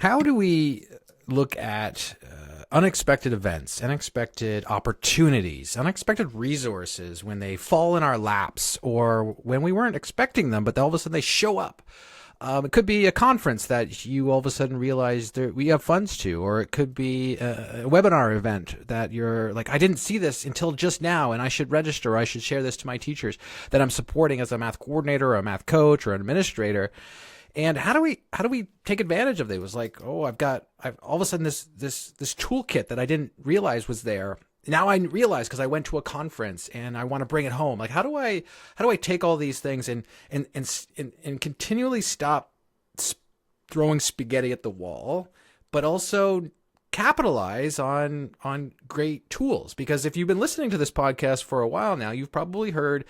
How do we look at unexpected events, unexpected opportunities, unexpected resources when they fall in our laps or when we weren't expecting them, but all of a sudden they show up? It could be a conference that you all of a sudden realize that we have funds to, or it could be a webinar event that you're like, I didn't see this until just now, and I should register, or I should share this to my teachers that I'm supporting as a math coordinator or a math coach or an administrator. And how do we take advantage of it? It was like, oh, I've all of a sudden this toolkit that I didn't realize was there. Now I realize because I went to a conference and I want to bring it home. Like, how do I take all these things and continually stop throwing spaghetti at the wall, but also capitalize on great tools? Because if you've been listening to this podcast for a while now, you've probably heard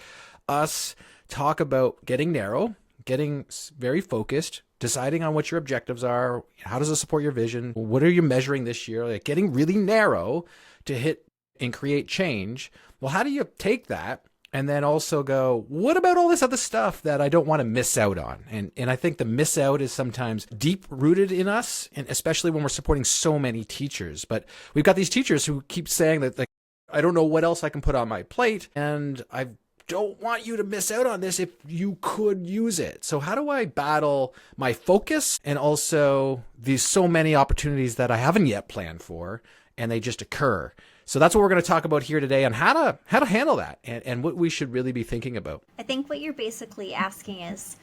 us talk about getting narrow, getting very focused, deciding on what your objectives are. How does it support your vision? What are you measuring this year? Like getting really narrow to hit and create change. Well, how do you take that and then also go, what about all this other stuff that I don't want to miss out on? And I think the miss out is sometimes deep rooted in us, and especially when we're supporting so many teachers. But we've got these teachers who keep saying that, like, I don't know what else I can put on my plate, and I don't want you to miss out on this if you could use it. So how do I battle my focus and also these so many opportunities that I haven't yet planned for and they just occur? So that's what we're going to talk about here today, on how to handle that and what we should really be thinking about. I think what you're basically asking is,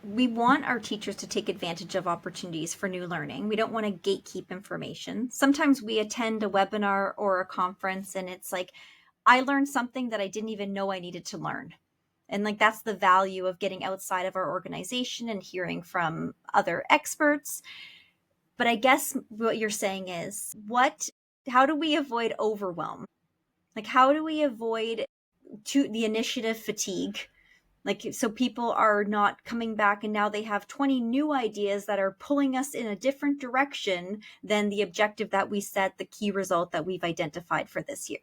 we want our teachers to take advantage of opportunities for new learning. We don't want to gatekeep information. Sometimes we attend a webinar or a conference and it's like, I learned something that I didn't even know I needed to learn. And like, that's the value of getting outside of our organization and hearing from other experts. But I guess what you're saying is, how do we avoid overwhelm? Like, how do we avoid the initiative fatigue? Like, so people are not coming back and now they have 20 new ideas that are pulling us in a different direction than the objective that we set, the key result that we've identified for this year.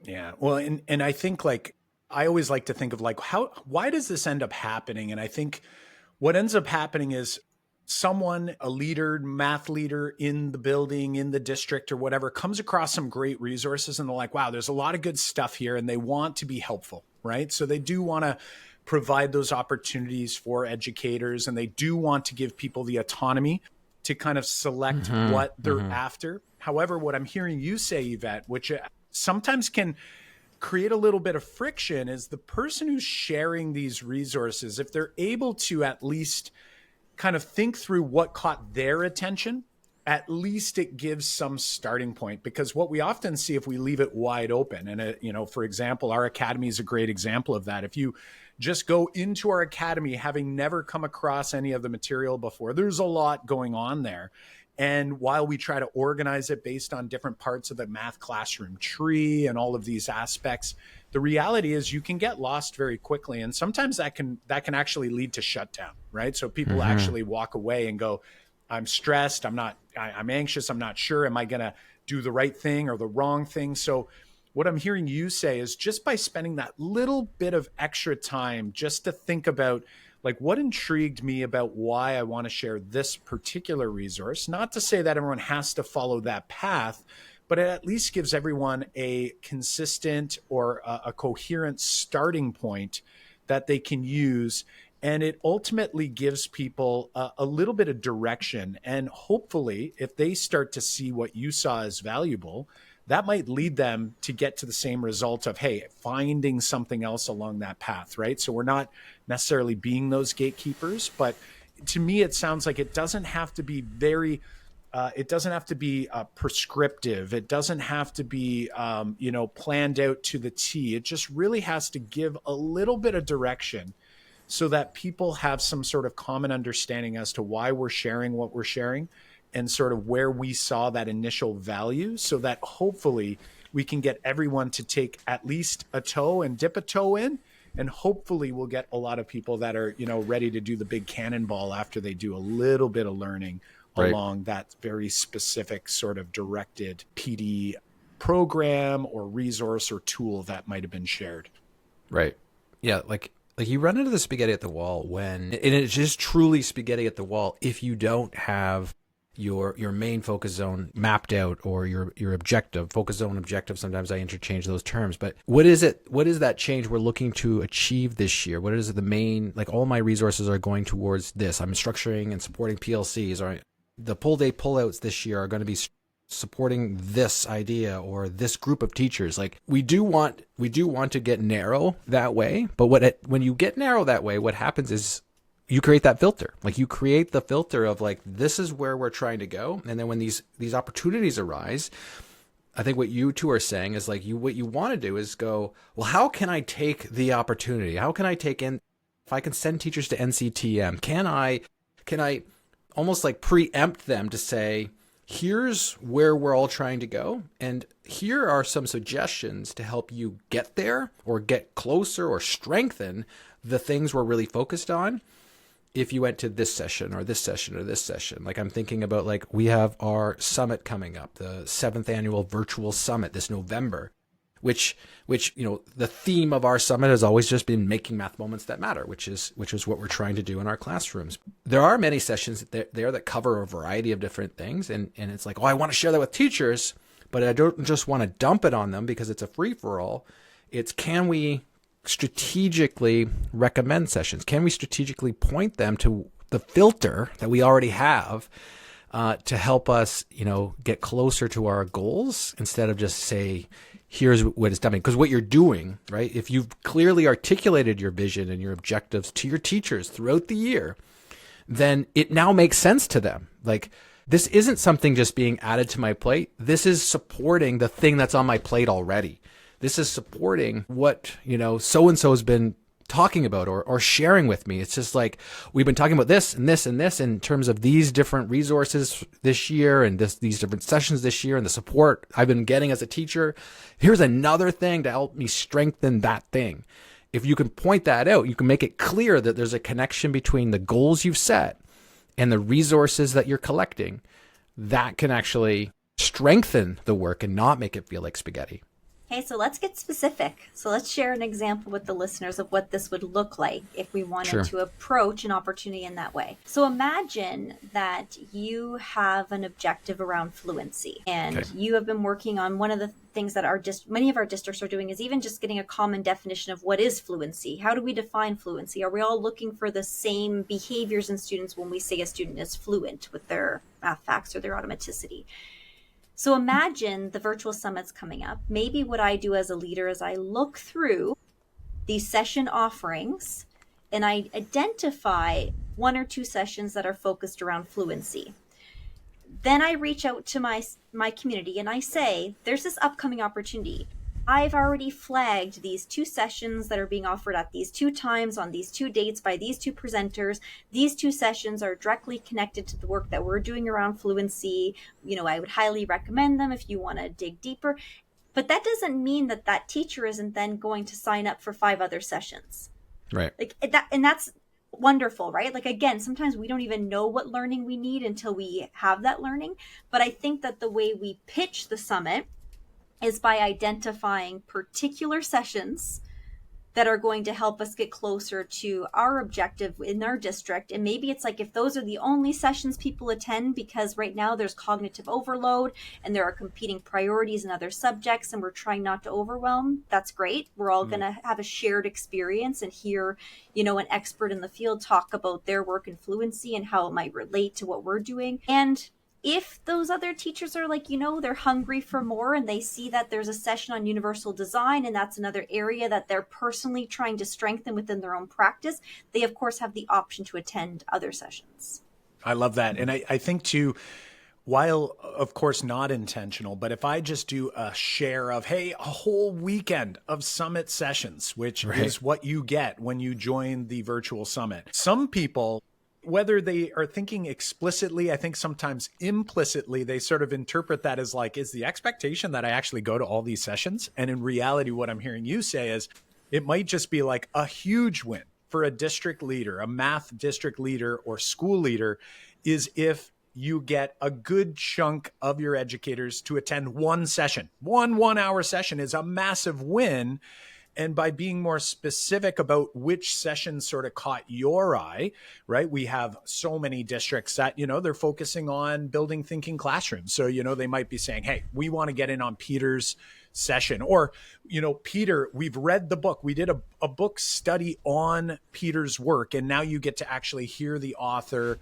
Yeah. Well, and I think, like, I always like to think of like, why does this end up happening? And I think what ends up happening is someone, a leader, math leader in the building, in the district or whatever, comes across some great resources and they're like, wow, there's a lot of good stuff here, and they want to be helpful, right? So they do want to provide those opportunities for educators, and they do want to give people the autonomy to kind of select what they're after. However, what I'm hearing you say, Yvette, which sometimes can create a little bit of friction, is the person who's sharing these resources, if they're able to at least kind of think through what caught their attention, at least it gives some starting point. Because what we often see if we leave it wide open, and for example, our academy is a great example of that. If you just go into our academy having never come across any of the material before, there's a lot going on there. And while we try to organize it based on different parts of the math classroom tree and all of these aspects, the reality is you can get lost very quickly. And sometimes that can actually lead to shutdown, right? So people actually walk away and go, I'm stressed, I'm anxious, I'm not sure, am I going to do the right thing or the wrong thing? So what I'm hearing you say is, just by spending that little bit of extra time just to think about, like, what intrigued me about why I want to share this particular resource. Not to say that everyone has to follow that path, but it at least gives everyone a consistent or a coherent starting point that they can use. And it ultimately gives people a little bit of direction. And hopefully, if they start to see what you saw as valuable, that might lead them to get to the same result of, hey, finding something else along that path, right? So we're not necessarily being those gatekeepers, but to me, it sounds like it doesn't have to be prescriptive. It doesn't have to be, planned out to the T. It just really has to give a little bit of direction so that people have some sort of common understanding as to why we're sharing what we're sharing, and sort of where we saw that initial value, so that hopefully we can get everyone to take at least a toe and dip a toe in. And hopefully we'll get a lot of people that are, ready to do the big cannonball after they do a little bit of learning along that very specific sort of directed PD program or resource or tool that might have been shared. Right. Yeah. Like you run into the spaghetti at the wall and it's just truly spaghetti at the wall if you don't have your main focus zone mapped out, or your objective, focus zone objective. Sometimes I interchange those terms, but what is that change we're looking to achieve this year? What is the main, like, all my resources are going towards this. I'm structuring and supporting PLCs, or the pull day pullouts this year are going to be supporting this idea or this group of teachers. Like, we do want to get narrow that way, but when you get narrow that way, what happens is you create that filter. Like, you create the filter of, like, this is where we're trying to go. And then when these opportunities arise, I think what you two are saying is, like, what you want to do is go, well, how can I take the opportunity? How can I take in, if I can send teachers to NCTM, can I almost like preempt them to say, here's where we're all trying to go, and here are some suggestions to help you get there or get closer or strengthen the things we're really focused on if you went to this session or this session or this session. Like, I'm thinking about, like, we have our summit coming up, the 7th annual virtual summit this November, which the theme of our summit has always just been making math moments that matter, which is what we're trying to do in our classrooms. There are many sessions there that cover a variety of different things, and it's like, oh, I want to share that with teachers, but I don't just want to dump it on them because it's a free-for-all. It's, can we strategically recommend sessions? Can we strategically point them to the filter that we already have to help us, get closer to our goals, instead of just say, here's what it's done? Because what you're doing, right? If you've clearly articulated your vision and your objectives to your teachers throughout the year, then it now makes sense to them. Like, this isn't something just being added to my plate. This is supporting the thing that's on my plate already. This is supporting what, so-and-so has been talking about or sharing with me. It's just like, we've been talking about this and this and this in terms of these different resources this year, and these different sessions this year, and the support I've been getting as a teacher. Here's another thing to help me strengthen that thing. If you can point that out, you can make it clear that there's a connection between the goals you've set and the resources that you're collecting. That can actually strengthen the work and not make it feel like spaghetti. Okay, so let's get specific. So let's share an example with the listeners of what this would look like if we wanted to approach an opportunity in that way. So imagine that you have an objective around fluency, and you have been working on one of the things that many of our districts are doing is even just getting a common definition of what is fluency. How do we define fluency? Are we all looking for the same behaviors in students when we say a student is fluent with their math facts or their automaticity? So imagine the virtual summits coming up. Maybe what I do as a leader is I look through these session offerings and I identify 1 or 2 sessions that are focused around fluency. Then I reach out to my community and I say, there's this upcoming opportunity. I've already flagged these 2 sessions that are being offered at these 2 times on these 2 dates by these 2 presenters. These 2 sessions are directly connected to the work that we're doing around fluency. I would highly recommend them if you want to dig deeper. But that doesn't mean that teacher isn't then going to sign up for 5 other sessions. Right. And that's wonderful, right? Like, again, sometimes we don't even know what learning we need until we have that learning. But I think that the way we pitch the summit is by identifying particular sessions that are going to help us get closer to our objective in our district. And maybe it's like, if those are the only sessions people attend, because right now there's cognitive overload and there are competing priorities in other subjects and we're trying not to overwhelm, that's great. We're all going to have a shared experience and hear, an expert in the field talk about their work in fluency and how it might relate to what we're doing. And if those other teachers are like, they're hungry for more and they see that there's a session on universal design and that's another area that they're personally trying to strengthen within their own practice, they of course have the option to attend other sessions. I love that. And I think too, while of course not intentional, but if I just do a share of, hey, a whole weekend of summit sessions, which is what you get when you join the virtual summit. Some people, whether they are thinking explicitly, I think sometimes implicitly, they sort of interpret that as like, is the expectation that I actually go to all these sessions? And in reality, what I'm hearing you say is it might just be like a huge win for a district leader, a math district leader or school leader, is if you get a good chunk of your educators to attend one session. One 1-hour session is a massive win. And by being more specific about which session sort of caught your eye, right? We have so many districts that, they're focusing on building thinking classrooms. So, they might be saying, hey, we want to get in on Peter's session, or, Peter, we've read the book. We did a book study on Peter's work, and now you get to actually hear the author,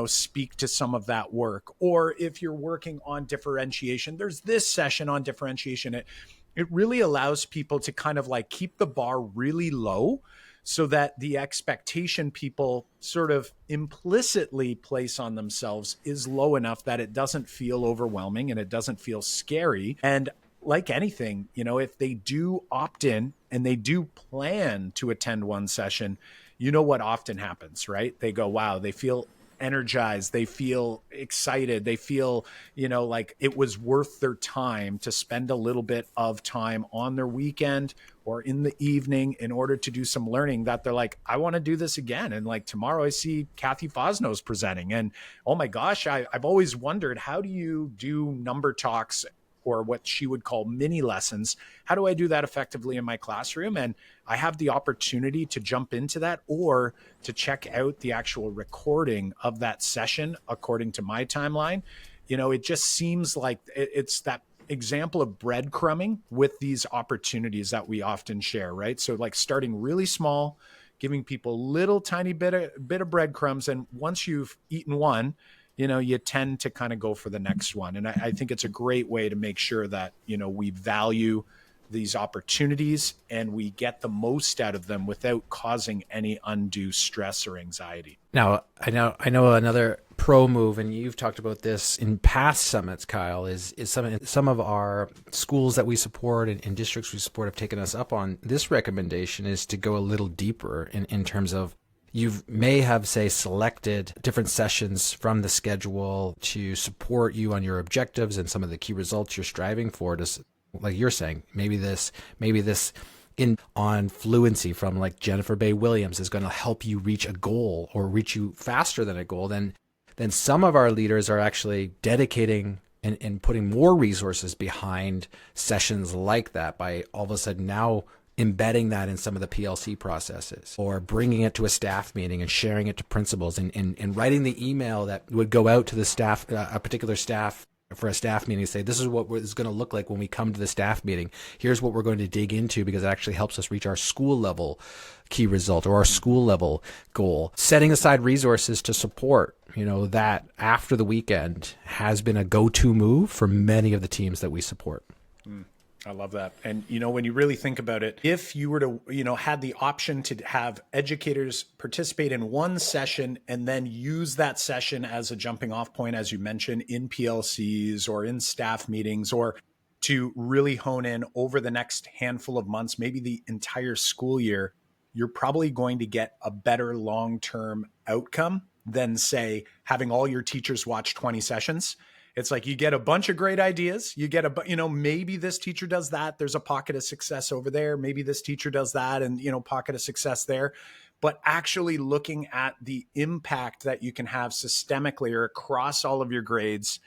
speak to some of that work. Or if you're working on differentiation, there's this session on differentiation. It really allows people to kind of like keep the bar really low so that the expectation people sort of implicitly place on themselves is low enough that it doesn't feel overwhelming and it doesn't feel scary. And like anything, if they do opt in and they do plan to attend one session, what often happens, right? They go, wow, they feel energized, they feel excited, they feel, like it was worth their time to spend a little bit of time on their weekend or in the evening in order to do some learning, that they're like, I want to do this again. And like tomorrow I see Kathy Fosno's presenting, and oh my gosh, I've always wondered, how do you do number talks or what she would call mini lessons? How do I do that effectively in my classroom? And I have the opportunity to jump into that or to check out the actual recording of that session according to my timeline. It just seems like it's that example of breadcrumbing with these opportunities that we often share, right? So like starting really small, giving people little tiny bit of breadcrumbs. And once you've eaten one, you tend to kind of go for the next one. And I think it's a great way to make sure that, we value these opportunities and we get the most out of them without causing any undue stress or anxiety. Now, I know another pro move, and you've talked about this in past summits, Kyle, is some of our schools that we support and districts we support have taken us up on this recommendation, is to go a little deeper in terms of, you may have, say, selected different sessions from the schedule to support you on your objectives and some of the key results you're striving for. To, like you're saying, maybe this on fluency from like Jennifer Bay Williams is going to help you reach a goal or reach you faster than a goal. Then some of our leaders are actually dedicating and putting more resources behind sessions like that by all of a sudden now embedding that in some of the PLC processes, or bringing it to a staff meeting and sharing it to principals and writing the email that would go out to the staff, a particular staff for a staff meeting, say, this is what it's going to look like when we come to the staff meeting. Here's what we're going to dig into because it actually helps us reach our school level key result or our school level goal. Setting aside resources to support, that after the weekend has been a go-to move for many of the teams that we support. I love that. And, when you really think about it, if you were to, had the option to have educators participate in one session and then use that session as a jumping off point, as you mentioned, in PLCs or in staff meetings, or to really hone in over the next handful of months, maybe the entire school year, you're probably going to get a better long-term outcome than, say, having all your teachers watch 20 sessions. It's like you get a bunch of great ideas. You get maybe this teacher does that. There's a pocket of success over there. Maybe this teacher does that and, pocket of success there. But actually looking at the impact that you can have systemically or across all of your grades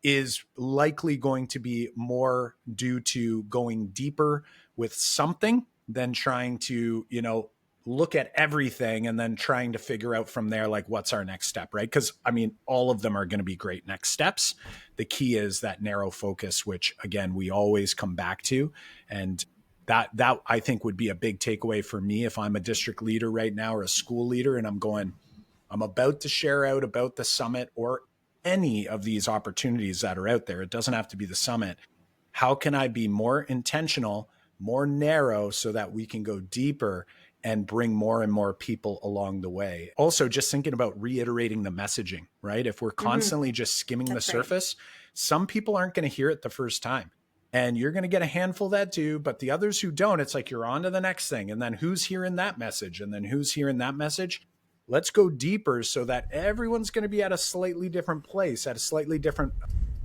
is likely going to be more due to going deeper with something than trying to, look at everything and then trying to figure out from there, like, what's our next step, right? Because all of them are going to be great next steps. The key is that narrow focus, which again, we always come back to. And that I think would be a big takeaway for me if I'm a district leader right now or a school leader and I'm about to share out about the summit or any of these opportunities that are out there. It doesn't have to be the summit. How can I be more intentional, more narrow so that we can go deeper and bring more and more people along the way? Also, just thinking about reiterating the messaging, right? If we're constantly just skimming the surface, some people aren't going to hear it the first time. And you're going to get a handful that do, but the others who don't, it's like you're on to the next thing. And then who's hearing that message? And then who's hearing that message? Let's go deeper so that everyone's going to be at a slightly different place, at a slightly different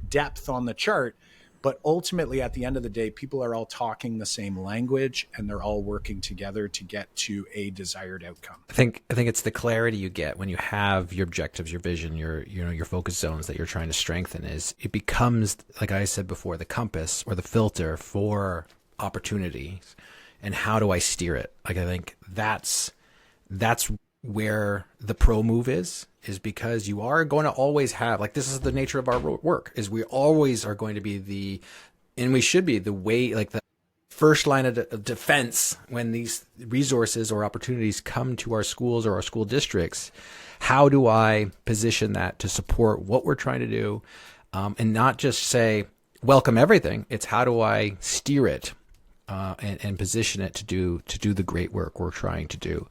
depth on the chart. But ultimately, at the end of the day, people are all talking the same language and they're all working together to get to a desired outcome. I think it's the clarity you get when you have your objectives, your vision, your focus zones that you're trying to strengthen. Is it becomes, like I said before, the compass or the filter for opportunities. and how do I steer it? Like, I think that's where the pro move is because you are going to always have, like, this is the nature of our work, is we always are going to be and we should be the way, like the first line of defense when these resources or opportunities come to our schools or our school districts. How do I position that to support what we're trying to do, and not just say welcome everything? It's how do I steer it and position it to do the great work we're trying to do.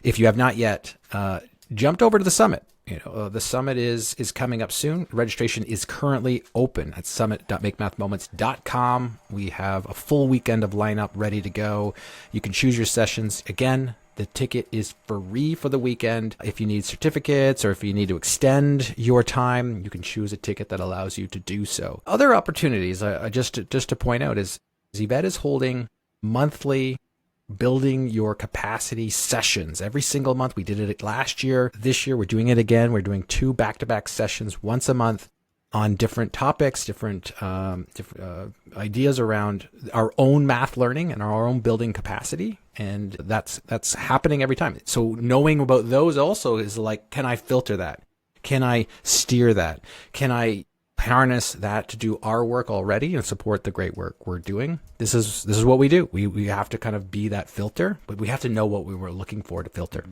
If you have not yet jumped over to the summit, the summit is coming up soon. Registration is currently open at summit.makemathmoments.com. We have a full weekend of lineup ready to go. You can choose your sessions. Again, the ticket is free for the weekend. If you need certificates or if you need to extend your time, you can choose a ticket that allows you to do so. Other opportunities, just to point out, is Yvette is holding monthly building your capacity sessions every single month. We did it last year. This year, we're doing it again. We're doing 2 back-to-back sessions once a month on different topics, different ideas around our own math learning and our own building capacity. And that's happening every time. So knowing about those also is like, can I filter that? Can I steer that? Can I harness that to do our work already and support the great work we're doing? This is what we do. We have to kind of be that filter, but we have to know what we were looking for to filter.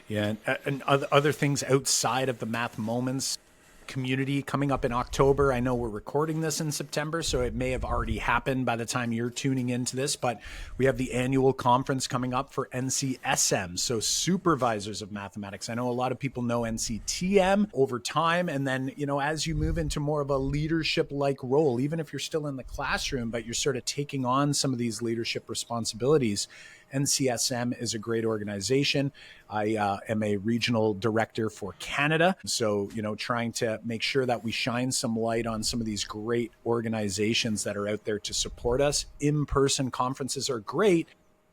Yeah, and other things outside of the Math Moments community coming up in October. I know we're recording this in September, so it may have already happened by the time you're tuning into this, but we have the annual conference coming up for NCSM, so supervisors of mathematics. I know a lot of people know NCTM over time, and then, as you move into more of a leadership-like role, even if you're still in the classroom, but you're sort of taking on some of these leadership responsibilities, NCSM is a great organization. I am a regional director for Canada. So, trying to make sure that we shine some light on some of these great organizations that are out there to support us. In-person conferences are great,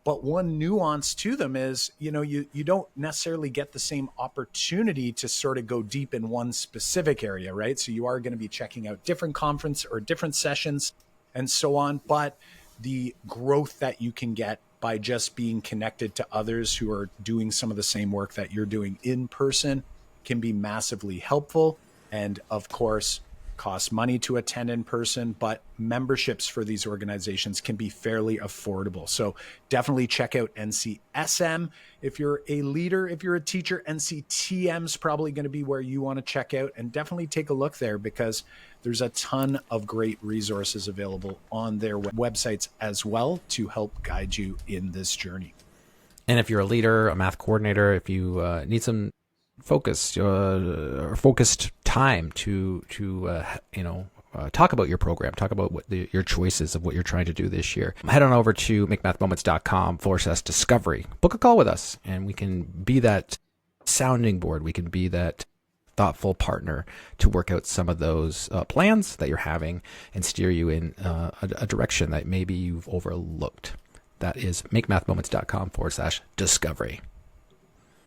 but one nuance to them is, you don't necessarily get the same opportunity to sort of go deep in one specific area, right? So you are going to be checking out different conference or different sessions and so on, but the growth that you can get by just being connected to others who are doing some of the same work that you're doing in person can be massively helpful. And of course, costs money to attend in person, but memberships for these organizations can be fairly affordable. So definitely check out NCSM. If you're a leader, if you're a teacher, NCTM is probably going to be where you want to check out, and definitely take a look there because there's a ton of great resources available on their websites as well to help guide you in this journey. And if you're a leader, a math coordinator, if you need some focused time to talk about your program, talk about your choices of what you're trying to do this year, head on over to makemathmoments.com/discovery. Book a call with us, and we can be that sounding board. We can be that thoughtful partner to work out some of those plans that you're having and steer you in a direction that maybe you've overlooked. That is makemathmoments.com/discovery.